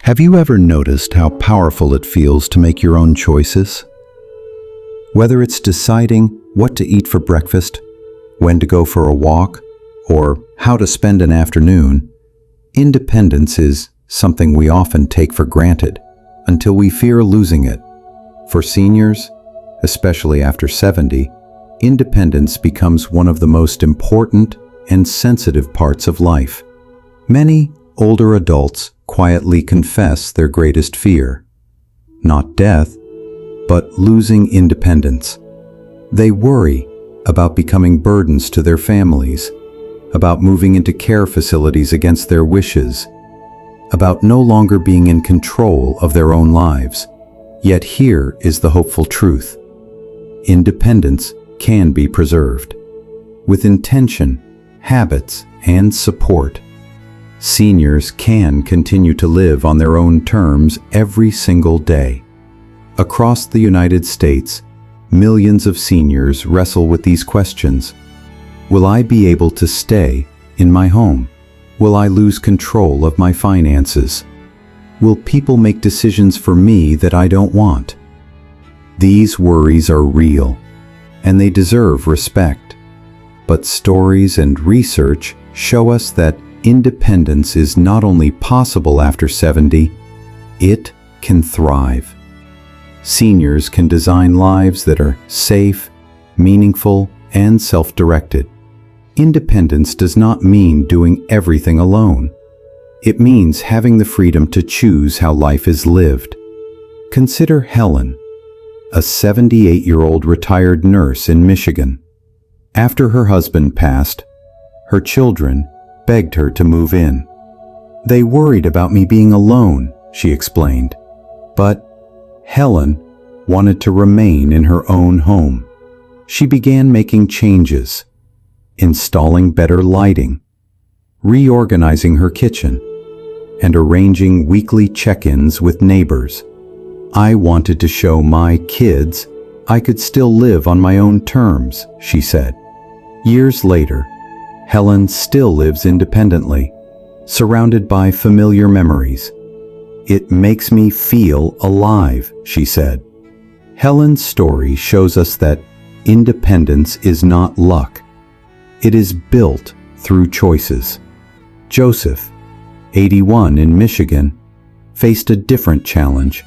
Have you ever noticed how powerful it feels to make your own choices? Whether it's deciding what to eat for breakfast, when to go for a walk, or how to spend an afternoon, independence is something we often take for granted until we fear losing it. For seniors, especially after 70, independence becomes one of the most important and sensitive parts of life. Many older adults quietly confess their greatest fear, not death, but losing independence. They worry about becoming burdens to their families, about moving into care facilities against their wishes, about no longer being in control of their own lives. Yet here is the hopeful truth. Independence can be preserved. With intention, habits, and support, seniors can continue to live on their own terms every single day. Across the United States, millions of seniors wrestle with these questions. Will I be able to stay in my home? Will I lose control of my finances? Will people make decisions for me that I don't want? These worries are real, and they deserve respect. But stories and research show us that independence is not only possible after 70, it can thrive. Seniors can design lives that are safe, meaningful, and self-directed. Independence does not mean doing everything alone. It means having the freedom to choose how life is lived. Consider Helen, a 78-year-old retired nurse in Michigan. After her husband passed, her children begged her to move in. "They worried about me being alone," she explained. But Helen wanted to remain in her own home. She began making changes, installing better lighting, reorganizing her kitchen, and arranging weekly check-ins with neighbors. "I wanted to show my kids I could still live on my own terms," she said. Years later, Helen still lives independently, surrounded by familiar memories. "It makes me feel alive," she said. Helen's story shows us that independence is not luck. It is built through choices. Joseph, 81 in Michigan, faced a different challenge.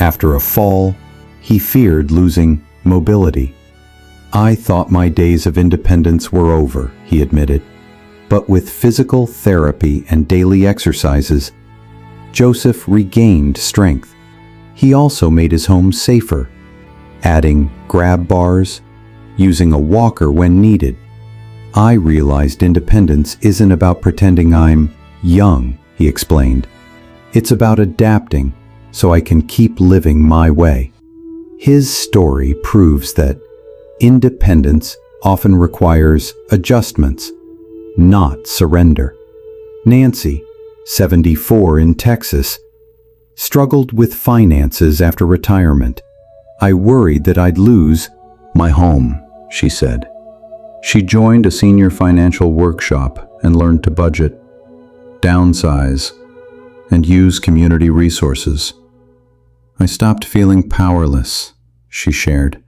After a fall, he feared losing mobility. "I thought my days of independence were over," he admitted. But with physical therapy and daily exercises, Joseph regained strength. He also made his home safer, adding grab bars, using a walker when needed. "I realized independence isn't about pretending I'm young," he explained. "It's about adapting so I can keep living my way." His story proves that independence often requires adjustments, not surrender. Nancy, 74 in Texas, struggled with finances after retirement. "I worried that I'd lose my home," she said. She joined a senior financial workshop and learned to budget, downsize, and use community resources. "I stopped feeling powerless," she shared.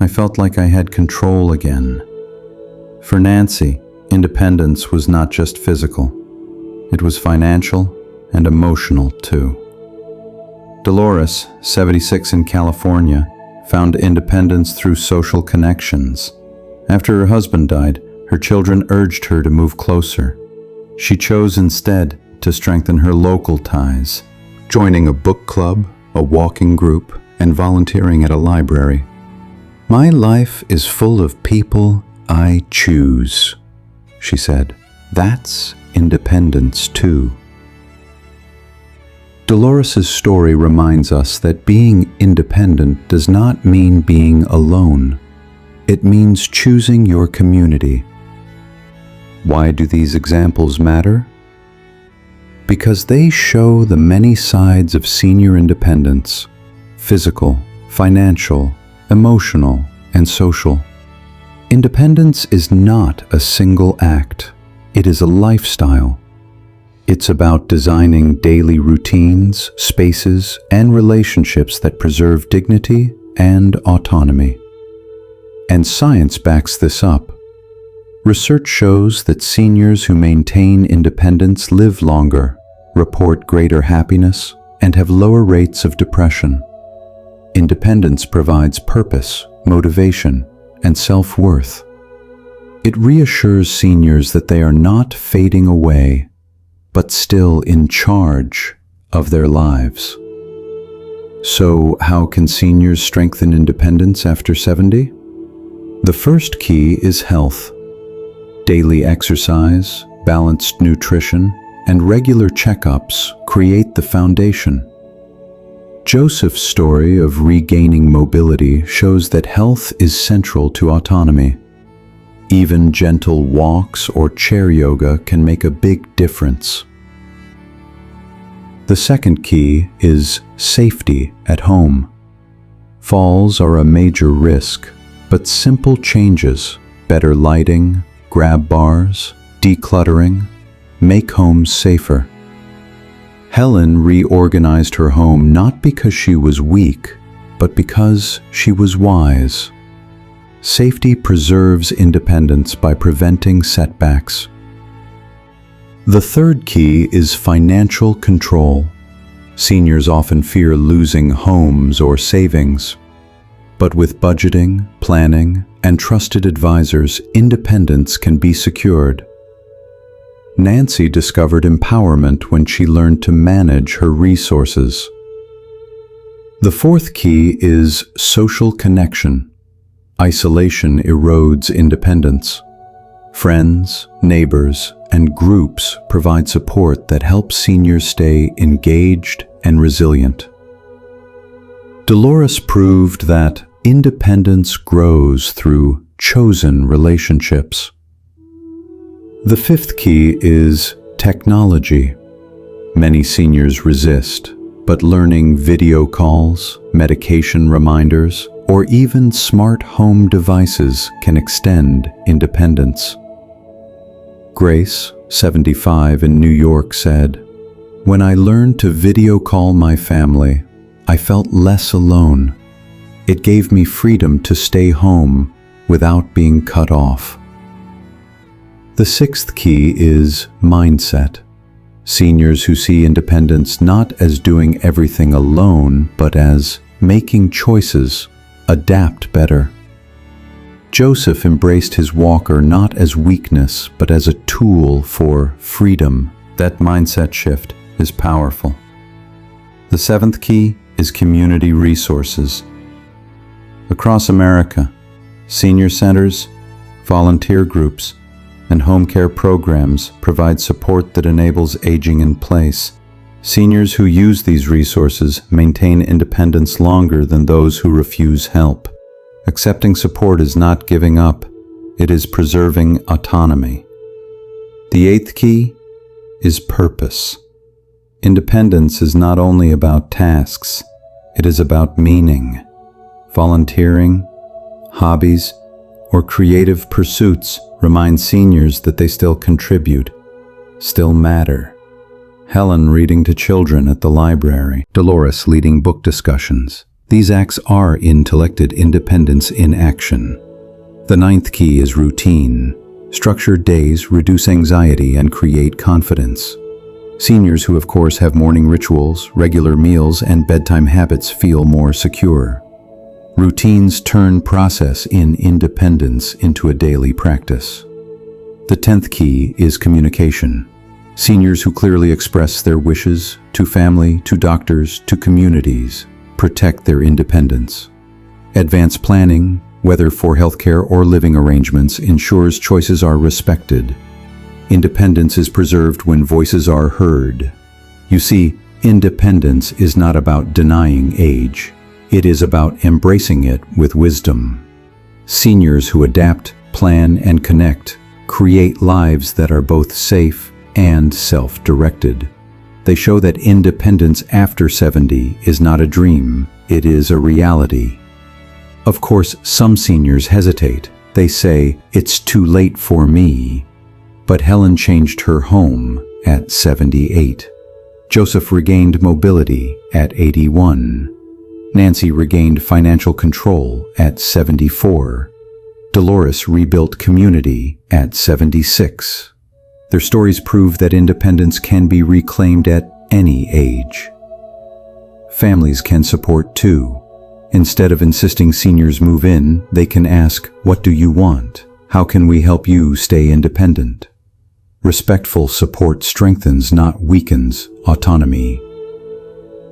"I felt like I had control again." For Nancy, independence was not just physical. It was financial and emotional too. Dolores, 76 in California, found independence through social connections. After her husband died, her children urged her to move closer. She chose instead to strengthen her local ties, joining a book club, a walking group, and volunteering at a library. "My life is full of people I choose," she said. "That's independence too." Dolores's story reminds us that being independent does not mean being alone. It means choosing your community. Why do these examples matter? Because they show the many sides of senior independence: physical, financial, emotional, and social. Independence is not a single act. It is a lifestyle. It's about designing daily routines, spaces, and relationships that preserve dignity and autonomy. And science backs this up. Research shows that seniors who maintain independence live longer, report greater happiness, and have lower rates of depression. Independence provides purpose, motivation, and self-worth. It reassures seniors that they are not fading away, but still in charge of their lives. So, how can seniors strengthen independence after 70? The first key is health. Daily exercise, balanced nutrition, and regular checkups create the foundation. Joseph's story of regaining mobility shows that health is central to autonomy. Even gentle walks or chair yoga can make a big difference. The second key is safety at home. Falls are a major risk, but simple changes, better lighting, grab bars, decluttering, make homes safer. Helen reorganized her home not because she was weak, but because she was wise. Safety preserves independence by preventing setbacks. The third key is financial control. Seniors often fear losing homes or savings, but with budgeting, planning, and trusted advisors, independence can be secured. Nancy discovered empowerment when she learned to manage her resources. The fourth key is social connection. Isolation erodes independence. Friends, neighbors, and groups provide support that helps seniors stay engaged and resilient. Dolores proved that independence grows through chosen relationships. The fifth key is technology. Many seniors resist, but learning video calls, medication reminders, or even smart home devices can extend independence. Grace, 75, in New York said, "When I learned to video call my family, I felt less alone. It gave me freedom to stay home without being cut off." The sixth key is mindset. Seniors who see independence not as doing everything alone, but as making choices, adapt better. Joseph embraced his walker not as weakness, but as a tool for freedom. That mindset shift is powerful. The seventh key is community resources. Across America, senior centers, volunteer groups, and home care programs provide support that enables aging in place. Seniors who use these resources maintain independence longer than those who refuse help. Accepting support is not giving up, it is preserving autonomy. The eighth key is purpose. Independence is not only about tasks, it is about meaning. Volunteering, hobbies, or creative pursuits remind seniors that they still contribute, still matter. Helen reading to children at the library, Dolores leading book discussions. These acts are intellected independence in action. The ninth key is routine. Structured days reduce anxiety and create confidence. Seniors who, of course, have morning rituals, regular meals, and bedtime habits feel more secure. Routines turn process in independence into a daily practice. The 10th key is communication. Seniors who clearly express their wishes to family, to doctors, to communities, protect their independence. Advanced planning, whether for healthcare or living arrangements, ensures choices are respected. Independence is preserved when voices are heard. You see, independence is not about denying age. It is about embracing it with wisdom. Seniors who adapt, plan, and connect create lives that are both safe and self-directed. They show that independence after 70 is not a dream, it is a reality. Of course, some seniors hesitate. They say, "It's too late for me." But Helen changed her home, at 78. Joseph regained mobility at 81. Nancy regained financial control at 74. Dolores rebuilt community at 76. Their stories prove that independence can be reclaimed at any age. Families can support too. Instead of insisting seniors move in, they can ask, "What do you want? How can we help you stay independent?" Respectful support strengthens, not weakens, autonomy.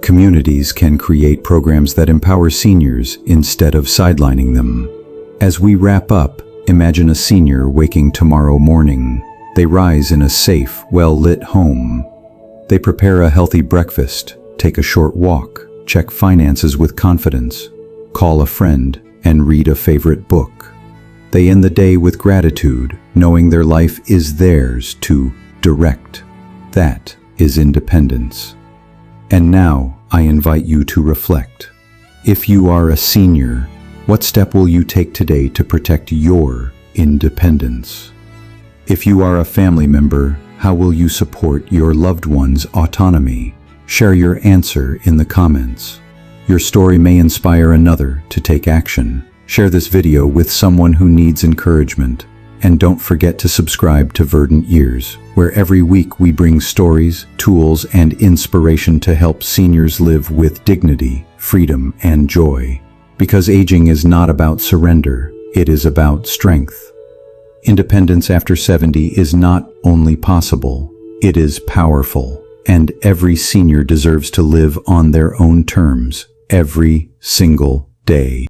Communities can create programs that empower seniors instead of sidelining them. As we wrap up, imagine a senior waking tomorrow morning. They rise in a safe, well-lit home. They prepare a healthy breakfast, take a short walk, check finances with confidence, call a friend, and read a favorite book. They end the day with gratitude, knowing their life is theirs to direct. That is independence. And now, I invite you to reflect. If you are a senior, what step will you take today to protect your independence? If you are a family member, how will you support your loved one's autonomy? Share your answer in the comments. Your story may inspire another to take action. Share this video with someone who needs encouragement. And don't forget to subscribe to Verdant Years, where every week we bring stories, tools, and inspiration to help seniors live with dignity, freedom, and joy. Because aging is not about surrender, it is about strength. Independence after 70 is not only possible, it is powerful. And every senior deserves to live on their own terms every single day.